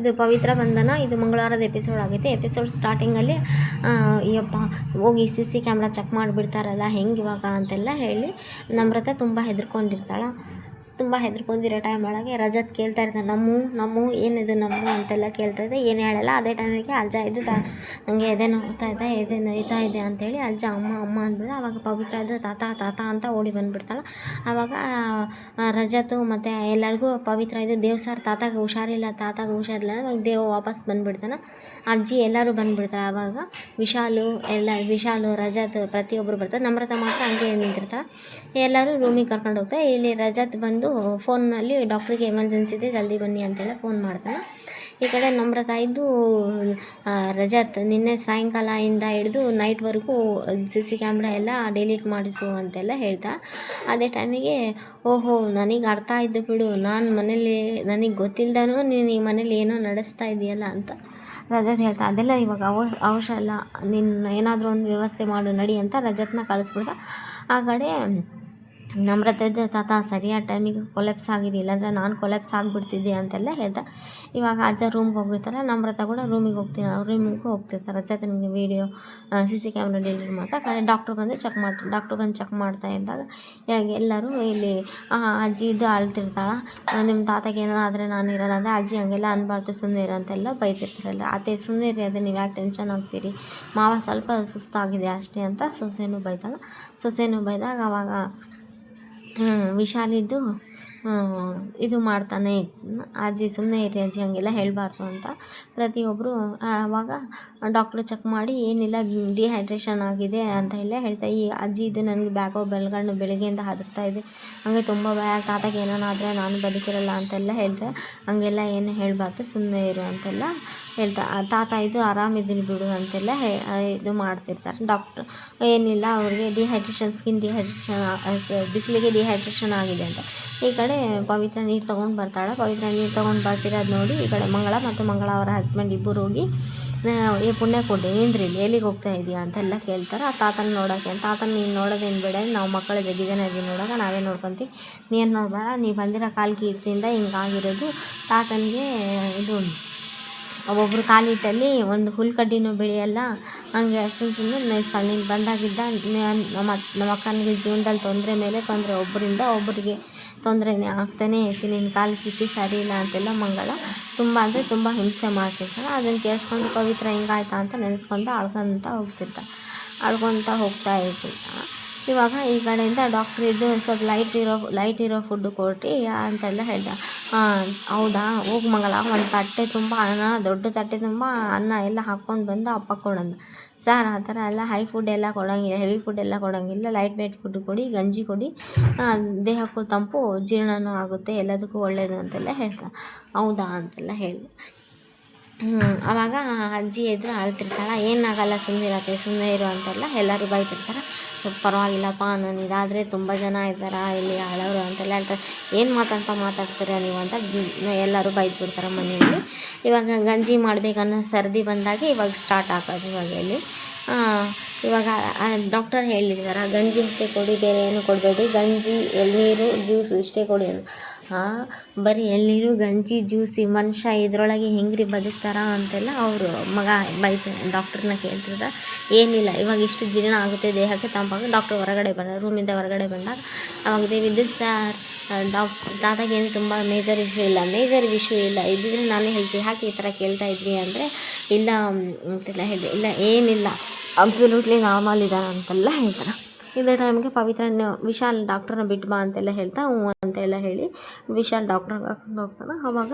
ಇದು ಪವಿತ್ರ ಬಂಧನ. ಇದು ಮಂಗಳವಾರದ ಎಪಿಸೋಡ್ ಆಗೈತೆ. ಎಪಿಸೋಡ್ ಸ್ಟಾರ್ಟಿಂಗಲ್ಲಿ ಯಪ್ಪ ಹೋಗಿ CC ಕ್ಯಾಮ್ರಾ ಚೆಕ್ ಮಾಡಿಬಿಡ್ತಾರಲ್ಲ ಹೆಂಗೆ ಇವಾಗ ಅಂತೆಲ್ಲ ಹೇಳಿ ನಮ್ರತ ತುಂಬ ಹೆದರ್ಕೊಂಡಿರೋ ಟೈಮ್ ಒಳಗೆ ರಜತ್ ಕೇಳ್ತಾ ಇರ್ತಾನೆ, ನಮ್ಮ ಏನಿದು ನಮ್ಮ ಅಂತೆಲ್ಲ ಕೇಳ್ತಾ ಇದ್ದೆ, ಏನು ಹೇಳಲ್ಲ. ಅದೇ ಟೈಮಿಗೆ ಅಜ್ಜ ಇದು ನನಗೆ ಎದೆ ನೋಯ್ತಾ ಇದೆ ಅಂಥೇಳಿ ಅಜ್ಜ ಅಮ್ಮ ಅಂದ್ಬಿಟ್ಟು ಆವಾಗ ಪವಿತ್ರ ಅದು ತಾತ ಅಂತ ಓಡಿ ಬಂದುಬಿಡ್ತಾಳೆ. ಆವಾಗ ರಜತು ಮತ್ತು ಎಲ್ಲರಿಗೂ ಪವಿತ್ರ ಇದು ದೇವ್ ಸರ್ ತಾತಾಗ ಹುಷಾರಿಲ್ಲ ಅವಾಗ ದೇವ್ ವಾಪಸ್ ಬಂದುಬಿಡ್ತಾನೆ. ಅಜ್ಜಿ ಎಲ್ಲರೂ ಬಂದುಬಿಡ್ತಾರೆ. ಆವಾಗ ವಿಶಾಲು ರಜತ್ ಪ್ರತಿಯೊಬ್ಬರು ಬರ್ತಾರೆ. ನಮ್ರತ ಮಾತ್ರ ಹಂಗೆ ನಿಂತಿರ್ತಾಳೆ. ಎಲ್ಲರೂ ರೂಮಿಗೆ ಕರ್ಕೊಂಡು ಹೋಗ್ತಾರೆ. ಇಲ್ಲಿ ರಜತ್ ಬಂದು ಫೋನ್ನಲ್ಲಿ ಡಾಕ್ಟ್ರಿಗೆ ಎಮರ್ಜೆನ್ಸಿ ಇದೆ ಜಲ್ದಿ ಬನ್ನಿ ಅಂತೆಲ್ಲ ಫೋನ್ ಮಾಡ್ತಾನೆ. ಈ ಕಡೆ ನಮ್ರತ ಇದ್ದು ರಜತ್ ನಿನ್ನೆ ಸಾಯಂಕಾಲದಿಂದ ಹಿಡಿದು ನೈಟ್ವರೆಗೂ CC ಕ್ಯಾಮ್ರಾ ಎಲ್ಲ ಡಿಲೀಟ್ ಮಾಡಿಸು ಅಂತೆಲ್ಲ ಹೇಳ್ತಾ. ಅದೇ ಟೈಮಿಗೆ ಓಹೋ ನನಗೆ ಅರ್ಥ ಆಯಿತು ಬಿಡು, ನಾನು ಮನೇಲಿ ನನಗೆ ಗೊತ್ತಿಲ್ದನೂ ನೀನು ಈ ಮನೇಲಿ ಏನೋ ನಡೆಸ್ತಾ ಇದೆಯಲ್ಲ ಅಂತ ರಜತ್ ಹೇಳ್ತಾ. ಅದೆಲ್ಲ ಇವಾಗ ಅವಶ್ಯ ಇಲ್ಲ, ನೀನು ಏನಾದರೂ ಒಂದು ವ್ಯವಸ್ಥೆ ಮಾಡು ನಡಿ ಅಂತ ರಜತ್ನ ಕಳಿಸ್ಬಿಡ್ತಾ. ಆ ಕಡೆ ನಮ್ರತದ್ದು ತಾತ ಸರಿಯಾದ ಟೈಮಿಗೆ ಕೊಲೆಪ್ಸ್ ಆಗಿದೆ, ಇಲ್ಲಾಂದರೆ ನಾನು ಕೊಲೆಪ್ಸ್ ಆಗಿಬಿಡ್ತಿದ್ದೆ ಅಂತೆಲ್ಲ ಹೇಳ್ತಾ. ಇವಾಗ ಅಜ್ಜ ರೂಮ್ಗೆ ಹೋಗಿರ್ತಾರೆ. ನಮ್ರತ ಕೂಡ ರೂಮಿಗೆ ಹೋಗ್ತಿರ್ತಾರೆ. ರಜತ್ ನಿಮಗೆ ವೀಡಿಯೋ CC ಕ್ಯಾಮ್ರಾ ಡಿಲೀಟ್ ಮಾಡ್ತಾ ಡಾಕ್ಟ್ರು ಬಂದು ಚೆಕ್ ಮಾಡ್ತಾ ಇದ್ದಾಗ ಎಲ್ಲರೂ ಇಲ್ಲಿ ಅಜ್ಜಿ ಇದ್ದು ಅಳ್ತಿರ್ತಾಳೆ. ನಿಮ್ಮ ತಾತಗೆ ಏನೋ ಆದರೆ ನಾನು ಇರಲ್ಲ ಅಂದರೆ ಅಜ್ಜಿ ಹಂಗೆಲ್ಲ ಅನ್ಬಾರ್ದು ಸುಮ್ಮನೆ ಇರೋ ಅಂತೆಲ್ಲ ಬೈತಿರ್ತಾರಲ್ಲ. ಅದೇ ಸುಮ್ಮನೆ ಇರಿ, ಅದೇ ನೀವು ಯಾಕೆ ಟೆನ್ಷನ್ ಆಗ್ತೀರಿ, ಮಾವ ಸ್ವಲ್ಪ ಸುಸ್ತಾಗಿದೆ ಅಷ್ಟೇ ಅಂತ ಸೊಸೆನೂ ಬೈದಾಗ ಅವಾಗ ವಿಶಾಲಿದ್ದು ಇದು ಮಾಡ್ತಾನೆ, ಅಜ್ಜಿ ಸುಮ್ಮನೆ ಇರಿ ಅಜ್ಜಿ ಹಂಗೆಲ್ಲ ಹೇಳಬಾರ್ದು ಅಂತ ಪ್ರತಿಯೊಬ್ಬರು. ಆವಾಗ ಡಾಕ್ಟ್ರು ಚೆಕ್ ಮಾಡಿ ಏನಿಲ್ಲ ಡಿಹೈಡ್ರೇಷನ್ ಆಗಿದೆ ಅಂತ ಎಲ್ಲ ಹೇಳ್ತಾ. ಈ ಅಜ್ಜಿ ಇದು ನನಗೆ ಬೆಳಗಣ್ಣು ಬೆಳಗ್ಗೆಯಿಂದ ಹಾದಿರ್ತಾ ಇದೆ, ಹಂಗೆ ತುಂಬ ಭಯ, ತಾತಗೆ ಏನಾದರೆ ನಾನು ಬದುಕಿರಲ್ಲ ಅಂತೆಲ್ಲ ಹೇಳ್ತಾರೆ. ಹಂಗೆಲ್ಲ ಏನು ಹೇಳಬಾರ್ದು ಸುಮ್ಮನೆ ಇರು ಅಂತೆಲ್ಲ ಹೇಳ್ತಾ. ತಾತ ಇದು ಆರಾಮಿದ್ದೀನಿ ಬಿಡು ಅಂತೆಲ್ಲ ಇದು ಮಾಡ್ತಿರ್ತಾರೆ. ಡಾಕ್ಟ್ರು ಏನಿಲ್ಲ ಅವ್ರಿಗೆ ಸ್ಕಿನ್ ಡಿಹೈಡ್ರೇಷನ್ ಬಿಸಿಲಿಗೆ ಡಿಹೈಡ್ರೇಷನ್ ಆಗಿದೆ ಅಂತ. ಈ ಕಡೆ ಪವಿತ್ರ ನೀರು ತೊಗೊಂಡು ಬರ್ತಾಳೆ. ಬರ್ತಿರೋದು ನೋಡಿ ಈ ಕಡೆ ಮಂಗಳ ಅವರ ಹಸ್ಬೆಂಡ್ ಇಬ್ಬರು ಹೋಗಿ ಪುಣ್ಯ ಕೊಡಿ ನಿಂದ್ರಿ ಎಲ್ಲಿಗೆ ಹೋಗ್ತಾ ಇದೆಯಾ ಅಂತೆಲ್ಲ ಕೇಳ್ತಾರೆ. ಆ ತಾತನ ನೋಡೋಕ್ಕೆ. ತಾತನ ನೀನು ನೋಡೋದೇನು ಬೇಡ, ನಾವು ಮಕ್ಕಳು ಜಗ್ಗಿದೇನೆ ಇದೀವಿ ನೋಡೋಕೆ, ನಾವೇ ನೋಡ್ಕೊತೀವಿ, ನೀನು ನೋಡಬೇಡ, ನೀವು ಬಂದಿರೋ ಕಾಲು ಕೀರ್ತಿಯಿಂದ ಹಿಂಗಾಗಿರೋದು. ತಾತನಿಗೆ ಇದು ಒಬ್ಬೊಬ್ಬರು ಕಾಲಿಟ್ಟಲ್ಲಿ ಒಂದು ಹುಲ್ಕಡ್ಡಿನೂ ಬೆಳೆಯಲ್ಲ, ಹಂಗೆ ಸುಮ್ಮನೆ ನೀನು ಬಂದಾಗಿದ್ದ ನಮ್ಮ ಅಕ್ಕನಿಗೆ ಜೀವನದಲ್ಲಿ ತೊಂದರೆ ಮೇಲೆ ತೊಂದರೆ, ಒಬ್ಬರಿಗೆ ತೊಂದರೆನೇ ಆಗ್ತಾನೆ ಇರ್ತೀನಿ, ನಿನ್ನ ಕಾಲು ಕಿತ್ತಿ ಸರಿ ಇಲ್ಲ ಅಂತೆಲ್ಲ ತುಂಬ ಹಿಂಸೆ ಮಾಡ್ತಿರ್ತಾಳೆ. ಅದನ್ನು ಕೇಳಿಸ್ಕೊಂಡು ಪವಿತ್ರ ಹಿಂಗಾಯ್ತಾ ಅಂತ ನೆನೆಸ್ಕೊಂಡು ಅಳ್ಕೊತಾ ಹೋಗ್ತಾ ಇರ್ತಿರ್ತಾಳೆ. ಇವಾಗ ಈ ಕಡೆಯಿಂದ ಡಾಕ್ಟ್ರ್ ಇದ್ದು ಸ್ವಲ್ಪ ಲೈಟ್ ಇರೋ ಫುಡ್ಡು ಕೊಟ್ಟು ಅಂತೆಲ್ಲ ಹೇಳ್ದ. ಹೌದಾ, ಹೋಗಿ ಒಂದು ತಟ್ಟೆ ತುಂಬ ದೊಡ್ಡ ತಟ್ಟೆ ತುಂಬ ಅನ್ನ ಎಲ್ಲ ಹಾಕ್ಕೊಂಡು ಬಂದು ಅಪ್ಪ ಕೊಡಂದ. ಸರ್ ಆ ಥರ ಎಲ್ಲ ಹೈ ಫುಡ್ ಎಲ್ಲ ಕೊಡೋಂಗಿಲ್ಲ, ಹೆವಿ ಫುಡ್ ಎಲ್ಲ ಕೊಡೋಂಗಿಲ್ಲ, ಲೈಟ್ ವೇಟ್ ಫುಡ್ ಕೊಡಿ, ಗಂಜಿ ಕೊಡಿ, ದೇಹಕ್ಕೂ ತಂಪು, ಜೀರ್ಣನೂ ಆಗುತ್ತೆ, ಎಲ್ಲದಕ್ಕೂ ಒಳ್ಳೆಯದು ಅಂತೆಲ್ಲ ಹೇಳ್ತಾರೆ. ಹೌದಾ ಅಂತೆಲ್ಲ ಹೇಳಿ ಆವಾಗ ಅಜ್ಜಿ ಎದುರು ಅಳ್ತಿರ್ತಾಳೆ. ಏನಾಗಲ್ಲ ಸುಮ್ಮನೆ ಇರು ಅಂತೆಲ್ಲ ಎಲ್ಲರೂ ಬೈತಿರ್ತಾರೆ. ಪರವಾಗಿಲ್ಲಪ್ಪ, ನಾನು ಇದಾದರೆ ತುಂಬ ಜನ ಇದ್ದಾರೆ ಇಲ್ಲಿ ಅಳೋರು ಅಂತೆಲ್ಲ ಹೇಳ್ತಾರೆ. ಏನು ಮಾತಾಡ್ತೀರ ನೀವು ಅಂತ ಎಲ್ಲರೂ ಬೈದ್ಬಿಡ್ತಾರೆ ಮನೆಯಲ್ಲಿ. ಇವಾಗ ಗಂಜಿ ಮಾಡಬೇಕನ್ನೋ ಸರ್ದಿ ಬಂದಾಗ ಇವಾಗ ಸ್ಟಾರ್ಟ್ ಆಗೋದು. ಇವಾಗ ಡಾಕ್ಟರ್ ಹೇಳಿದ್ದಾರೆ ಗಂಜಿ ಅಷ್ಟೇ ಕೊಡಿ, ಬೇರೆ ಏನು ಕೊಡಬೇಡಿ, ಗಂಜಿ ಎಳ್ನೀರು ಜ್ಯೂಸು ಇಷ್ಟೇ ಕೊಡಿ ಅಂತ. ಬರೀ ಎಳ್ನೀರು ಗಂಜಿ ಜ್ಯೂಸಿ ಮನುಷ್ಯ ಇದರೊಳಗೆ ಹೆಂಗ್ರಿ ಬದುಕ್ತಾರ ಅಂತೆಲ್ಲ ಅವರು ಮಗ ಬೈತಾರೆ. ಡಾಕ್ಟ್ರನ್ನ ಕೇಳ್ತಿರ್ತಾರೆ. ಏನಿಲ್ಲ, ಇವಾಗ ಇಷ್ಟು ಜೀರ್ಣ ಆಗುತ್ತೆ, ದೇಹಕ್ಕೆ ತಂಪಾಗಿ ಡಾಕ್ಟ್ರು ರೂಮಿಂದ ಹೊರಗಡೆ ಬಂದಾಗ ಅವಾಗ ದೇವಿದ್ದು ಸರ್ ತಾತಾಗೇನು ತುಂಬ ಮೇಜರ್ ಇಶ್ಯೂ ಇಲ್ಲ ಇದ್ದಿದ್ರೆ ನಾನೇ ಹೇಳ್ತೀನಿ, ಯಾಕೆ ಈ ಥರ ಕೇಳ್ತಾ ಇದ್ರಿ ಅಂದರೆ ಇಲ್ಲ ಅಂತೆಲ್ಲ ಹೇಳಿದೆ. ಇಲ್ಲ ಏನಿಲ್ಲ, ಅಬ್ಸಲ್ಯೂಟ್ಲಿ ನಾರ್ಮಲ್ ಇದ್ದಾನೆ ಅಂತೆಲ್ಲ ಹೇಳ್ತಾರೆ. ಇದೇ ಟೈಮ್ಗೆ ಪವಿತ್ರ ವಿಶಾಲ್ ಡಾಕ್ಟ್ರನ್ನ ಬಿಟ್ಟು ಬಾ ಅಂತೆಲ್ಲ ಹೇಳ್ತಾ ಅಂತೆಲ್ಲ ಹೇಳಿ ವಿಶಾಲ್ ಡಾಕ್ಟ್ರ್ ಕರ್ಕೊಂಡು ಹೋಗ್ತಾನೆ. ಆವಾಗ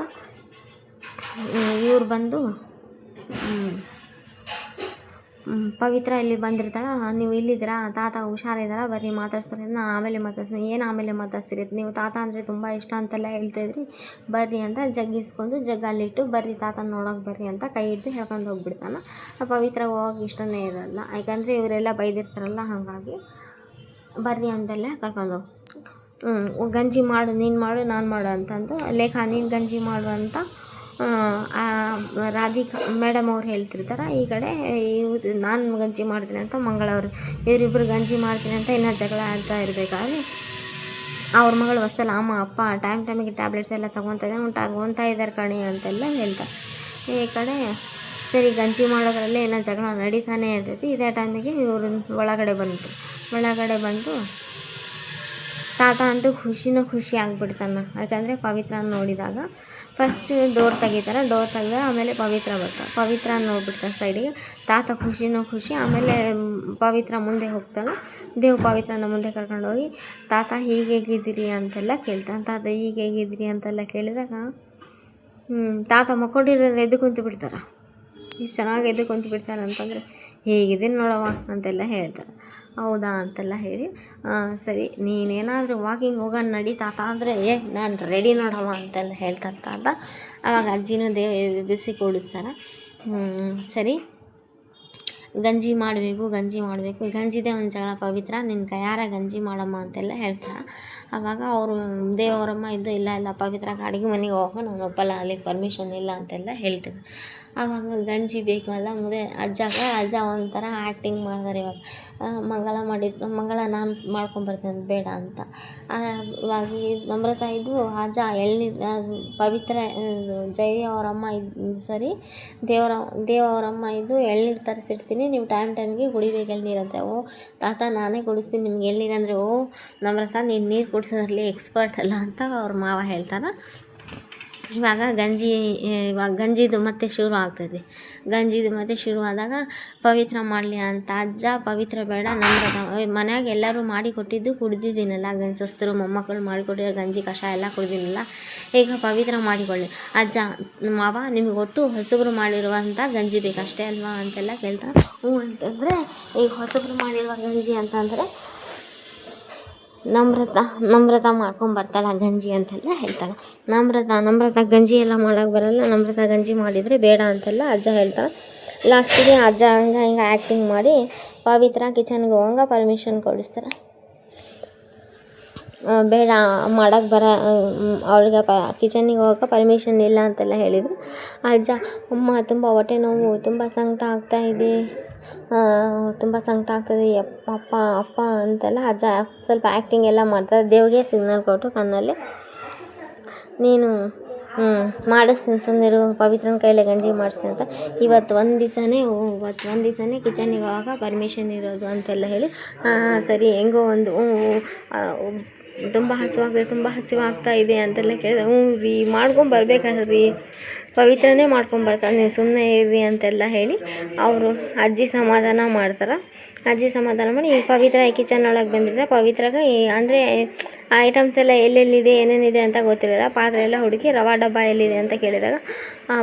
ಇವ್ರು ಬಂದು ಪವಿತ್ರ ಇಲ್ಲಿ ಬಂದಿರ್ತಾಳೆ. ನೀವು ಇಲ್ಲಿದ್ದೀರಾ, ತಾತ ಹುಷಾರಿದ್ದಾರಾ, ಬರ್ರಿ ಮಾತಾಡ್ಸ್ತಾರೆ. ನಾನು ಆಮೇಲೆ ಮಾತಾಡ್ತೀನಿ. ಏನು ಆಮೇಲೆ ಮಾತಾಡ್ತೀರಿ, ನೀವು ತಾತ ಅಂದರೆ ತುಂಬ ಇಷ್ಟ ಅಂತೆಲ್ಲ ಹೇಳ್ತಾಯಿದ್ರಿ, ಬರ್ರಿ ಅಂತ ಜಗ್ಗಿಸ್ಕೊಂಡು ಜಗ್ಗಲ್ಲಿಟ್ಟು ಬರ್ರಿ ತಾತನ ನೋಡೋಕೆ ಬರ್ರಿ ಅಂತ ಕೈ ಹಿಡ್ದು ಹೇಳ್ಕೊಂಡು ಹೋಗ್ಬಿಡ್ತಾನೆ. ಪವಿತ್ರ ಹೋಗೋಕೆ ಇಷ್ಟನೇ ಇರಲ್ಲ, ಯಾಕಂದರೆ ಇವರೆಲ್ಲ ಬೈದಿರ್ತಾರಲ್ಲ, ಹಾಗಾಗಿ ಬರ್ರಿ ಅಂತೆಲ್ಲ ಕರ್ಕೊಂಡು ಗಂಜಿ ಮಾಡು, ನೀನು ಮಾಡು, ನಾನು ಮಾಡು ಅಂತಂದು ಲೇಖಾ ನೀನು ಗಂಜಿ ಮಾಡು ಅಂತ ರಾಧಿಕಾ ಮೇಡಮ್ ಅವ್ರು ಹೇಳ್ತಿರ್ತಾರೆ. ಈ ಕಡೆ ನಾನು ಗಂಜಿ ಮಾಡ್ತೀನಿ ಅಂತ ಮಂಗಳವರು ಇವರಿಬ್ಬರು ಗಂಜಿ ಮಾಡ್ತೀನಿ ಅಂತ ಇನ್ನೂ ಜಗಳ ಆಡ್ತಾ ಇರಬೇಕಾದ್ರೆ ಅವ್ರ ಮಗಳು ಹೊಸ್ತಲ್ಲ ಅಮ್ಮ ಅಪ್ಪ ಟೈಮಿಗೆ ಟ್ಯಾಬ್ಲೆಟ್ಸ್ ಎಲ್ಲ ತೊಗೊತಾ ಇದ್ದಾರೆ ಕಣೆ ಅಂತೆಲ್ಲ ಹೇಳ್ತಾರೆ. ಈ ಕಡೆ ಸರಿ ಗಂಜಿ ಮಾಡೋದ್ರಲ್ಲೇ ಏನೋ ಜಗಳ ನಡೀತಾನೆ ಇರ್ತೈತಿ. ಇದೇ ಟೈಮಿಗೆ ಇವರು ಒಳಗಡೆ ಬಂದು ತಾತ ಅಂತೂ ಖುಷಿ ಆಗ್ಬಿಡ್ತಾನೆ. ಯಾಕಂದರೆ ಪವಿತ್ರ ನೋಡಿದಾಗ ಫಸ್ಟ್ ಡೋರ್ ತೆಗಿತಾರೆ. ಡೋರ್ ತೆಗೆದ ಆಮೇಲೆ ಪವಿತ್ರ ಬರ್ತಾಳೆ. ಪವಿತ್ರ ನೋಡ್ಬಿಡ್ತಾನೆ ಸೈಡಿಗೆ. ತಾತ ಖುಷಿ. ಆಮೇಲೆ ಪವಿತ್ರ ಮುಂದೆ ಹೋಗ್ತಾನೆ. ದೇವ್ ಪವಿತ್ರನ ಮುಂದೆ ಕರ್ಕೊಂಡೋಗಿ ತಾತ ಹೀಗೆ ಹೇಗಿದ್ದೀರಿ ಅಂತೆಲ್ಲ ಕೇಳ್ತಾನೆ. ತಾತ ಹೀಗೆ ಹೇಗಿದ್ದೀರಿ ಅಂತೆಲ್ಲ ಕೇಳಿದಾಗ ತಾತ ಮಕ್ಕೊಂಡಿರೋದು ಎದ್ದು ಕುಂತು ಬಿಡ್ತಾರೆ. ಇಷ್ಟು ಚೆನ್ನಾಗಿ ಎದ್ದು ಕುಂತು ಬಿಡ್ತಾರೆ ಅಂತಂದರೆ ಹೇಗಿದ್ದೀನಿ ನೋಡವ್ವ ಅಂತೆಲ್ಲ ಹೇಳ್ತಾರೆ. ಹೌದಾ ಅಂತೆಲ್ಲ ಹೇಳಿ ಸರಿ ನೀನೇನಾದರೂ ವಾಕಿಂಗ್ ಹೋಗೋಣ ನಡಿ ತಾತ ಅಂದರೆ ನಾನು ರೆಡಿ ನೋಡವ್ವ ಅಂತೆಲ್ಲ ಹೇಳ್ತಾರೆ ತಾತ. ಆವಾಗ ಅಜ್ಜಿನೂ ಬಿಸಿ ಕೂಡಿಸ್ತಾರೆ. ಸರಿ ಗಂಜಿ ಮಾಡಬೇಕು ಗಂಜಿದೇ ಒಂದು ಜಗಳ ಪವಿತ್ರ ನಿನ್ನ ಕೈಯಾರ ಗಂಜಿ ಮಾಡಮ್ಮ ಅಂತೆಲ್ಲ ಹೇಳ್ತಾರೆ. ಆವಾಗ ಅವರು ದೇವರಮ್ಮ ಇದ್ದು ಇಲ್ಲ ಪವಿತ್ರ ಅಡುಗೆ ಮನೆಗೆ ಹೋಗೋ ನಾನು ಒಪ್ಪಲ್ಲ, ಅಲ್ಲಿಗೆ ಪರ್ಮಿಷನ್ ಇಲ್ಲ ಅಂತೆಲ್ಲ ಹೇಳ್ತಾರೆ. ಆವಾಗ ಗಂಜಿ ಬೇಕು ಅಲ್ಲ ಅಜ್ಜ ಒಂಥರ ಆ್ಯಕ್ಟಿಂಗ್ ಮಾಡ್ತಾರೆ. ಇವಾಗ ಮಂಗಳ ನಾನು ಮಾಡ್ಕೊಂಬರ್ತೇನೆ ಬೇಡ ಅಂತ. ಇವಾಗಿ ನಮ್ರತಾ ಇದು ಅಜ್ಜ ಪವಿತ್ರ ಜಯ ಅವರಮ್ಮ ದೇವರಮ್ಮ ಇದು ಎಳ್ನೀರು ತರಿಸಿಡ್ತೀನಿ, ನೀವು ಟೈಮಿಗೆ ಕುಡಿಬೇಕು ಎಳ್ನೀರಂತೆ. ತಾತ ನಾನೇ ಕುಡಿಸ್ತೀನಿ ನಿಮ್ಗೆ ಎಳ್ನೀರು ಅಂದರೆ ನಮ್ರತಾ ನೀನು ನೀರು ಕುಡಿಸೋದ್ರಲ್ಲಿ ಎಕ್ಸ್ಪರ್ಟ್ ಅಲ್ಲ ಅಂತ ಅವ್ರ ಮಾವ ಹೇಳ್ತಾರೆ. ಇವಾಗ ಗಂಜಿದು ಮತ್ತೆ ಶುರು ಆಗ್ತದೆ. ಶುರು ಆದಾಗ ಪವಿತ್ರ ಮಾಡಲಿ ಅಂತ ಅಜ್ಜ ಪವಿತ್ರ ಬೇಡ ನಮ್ರತಾ ಮನ್ಯಾಗ ಎಲ್ಲರೂ ಮಾಡಿ ಕೊಟ್ಟಿದ್ದು ಕುಡ್ದಿದ್ದೀನಲ್ಲ, ಸೊಸ್ತರು ಮೊಮ್ಮಕ್ಕಳು ಮಾಡಿಕೊಟ್ಟಿರೋ ಗಂಜಿ ಕಷಾಯ ಎಲ್ಲ ಕುಡ್ದಿನಲ್ಲ, ಈಗ ಪವಿತ್ರ ಮಾಡಿಕೊಳ್ಳಿ ಅಜ್ಜ ಮಾವ ನಿಮಗೆ ಒಟ್ಟು ಹೊಸಬ್ರು ಮಾಡಿರುವಂಥ ಗಂಜಿ ಬೇಕಷ್ಟೇ ಅಲ್ವಾ ಅಂತೆಲ್ಲ ಕೇಳ್ತಾರೆ. ಅಂತಂದರೆ ಈಗ ಹೊಸಬ್ರು ಮಾಡಿರುವ ಗಂಜಿ ಅಂತಂದರೆ ನಮ್ರತಾ ಮಾಡ್ಕೊಂಬರ್ತಾಳೆ ಗಂಜಿ ಅಂತೆಲ್ಲ ಹೇಳ್ತಾಳೆ. ನಮ್ರತಾ ಗಂಜಿ ಎಲ್ಲ ಮಾಡೋಕ್ಕೆ ಬರಲ್ಲ, ನಮ್ರತಾ ಗಂಜಿ ಮಾಡಿದರೆ ಬೇಡ ಅಂತೆಲ್ಲ ಅಜ್ಜ ಹೇಳ್ತಾಳೆ. ಲಾಸ್ಟಿಗೆ ಅಜ್ಜ ಹಿಂಗೆ ಆ್ಯಕ್ಟಿಂಗ್ ಮಾಡಿ ಪವಿತ್ರ ಕಿಚನ್ಗೆ ಹೋಗಂಗೆ ಪರ್ಮಿಷನ್ ಕೊಡಿಸ್ತಾರೆ. ಬೇಡ ಮಾಡೋಕ್ಕೆ ಅವಳಿಗೆ ಕಿಚನ್ನಿಗೆ ಹೋಗೋಕೆ ಪರ್ಮಿಷನ್ ಇಲ್ಲ ಅಂತೆಲ್ಲ ಹೇಳಿದರು. ಅಜ್ಜ ಅಮ್ಮ ತುಂಬ ಹೊಟ್ಟೆ ನೋವು, ತುಂಬ ಸಂಕಟ ಆಗ್ತಾಯಿದೆ, ಅಪ್ಪ ಅಂತೆಲ್ಲ ಅಜ್ಜ ಸ್ವಲ್ಪ ಆ್ಯಕ್ಟಿಂಗ್ ಎಲ್ಲ ಮಾಡ್ತಾರೆ. ದೇವ್ಗೆ ಸಿಗ್ನಲ್ ಕೊಟ್ಟು ಕಣ್ಣಲ್ಲಿ ನೀನು ಮಾಡಿಸ್ತೀನಿ ಸುಮ್ಮನಿರು, ಪವಿತ್ರನ ಕೈಲೇ ಗಂಜಿ ಮಾಡಿಸ್ತೀನಿ ಅಂತ. ಇವತ್ತು ಒಂದು ದಿವಸನೇ ಕಿಚನ್ನಿಗೆ ಹೋಗೋಕೆ ಪರ್ಮಿಷನ್ ಇರೋದು ಅಂತೆಲ್ಲ ಹೇಳಿ ಸರಿ ಹೆಂಗೋ ಒಂದು ತುಂಬ ಹಸಿವಾಗ್ತಾ ಇದೆ ಅಂತೆಲ್ಲ ಕೇಳಿದೆ. ರೀ ಮಾಡ್ಕೊಂಬರ್ಬೇಕಾದ್ರಿ, ಪವಿತ್ರನೇ ಮಾಡ್ಕೊಂಬರ್ತಾಳೆ, ನೀವು ಸುಮ್ಮನೆ ಇರ್ರಿ ಅಂತೆಲ್ಲ ಹೇಳಿ ಅವರು ಅಜ್ಜಿ ಸಮಾಧಾನ ಮಾಡ್ತಾರೆ. ಸಮಾಧಾನ ಮಾಡಿ ಪವಿತ್ರ ಕಿಚನ್ ಒಳಗೆ ಬಂದಿರ್ತಾರೆ. ಪವಿತ್ರಾಗ ಅಂದರೆ ಐಟಮ್ಸ್ ಎಲ್ಲ ಎಲ್ಲೆಲ್ಲಿದೆ ಏನೇನಿದೆ ಅಂತ ಗೊತ್ತಿರಲ್ಲ. ಪಾತ್ರೆ ಎಲ್ಲ ಹುಡುಕಿ ರವಾ ಡಬ್ಬ ಎಲ್ಲಿದೆ ಅಂತ ಕೇಳಿದಾಗ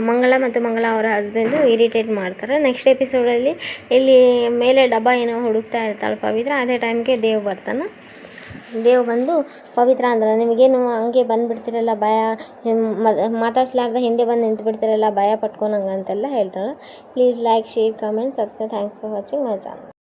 ಮಂಗಳ ಅವರ ಹಸ್ಬೆಂಡು ಇರಿಟೇಟ್ ಮಾಡ್ತಾರೆ. ನೆಕ್ಸ್ಟ್ ಎಪಿಸೋಡಲ್ಲಿ ಇಲ್ಲಿ ಮೇಲೆ ಡಬ್ಬ ಏನೋ ಹುಡುಕ್ತಾ ಇರ್ತಾಳೆ ಪವಿತ್ರ. ಅದೇ ಟೈಮ್ಗೆ ದೇವ್ ಬಂದು ಪವಿತ್ರ ಅಂದ್ರೆ ನಿಮಗೇನು ಹಂಗೆ ಬಂದುಬಿಡ್ತಿರಲ್ಲ ಭಯ, ಮಾತಾಡ್ಸ್ಲಾರ್ದ ಹಿಂದೆ ಬಂದು ನಿಂತು ಬಿಡ್ತಿರಲ್ಲ ಭಯ ಪಟ್ಕೊನಂಗೆ ಅಂತೆಲ್ಲ ಹೇಳ್ತಾಳೆ. Please like, share, comment, subscribe. Thanks for watching my channel.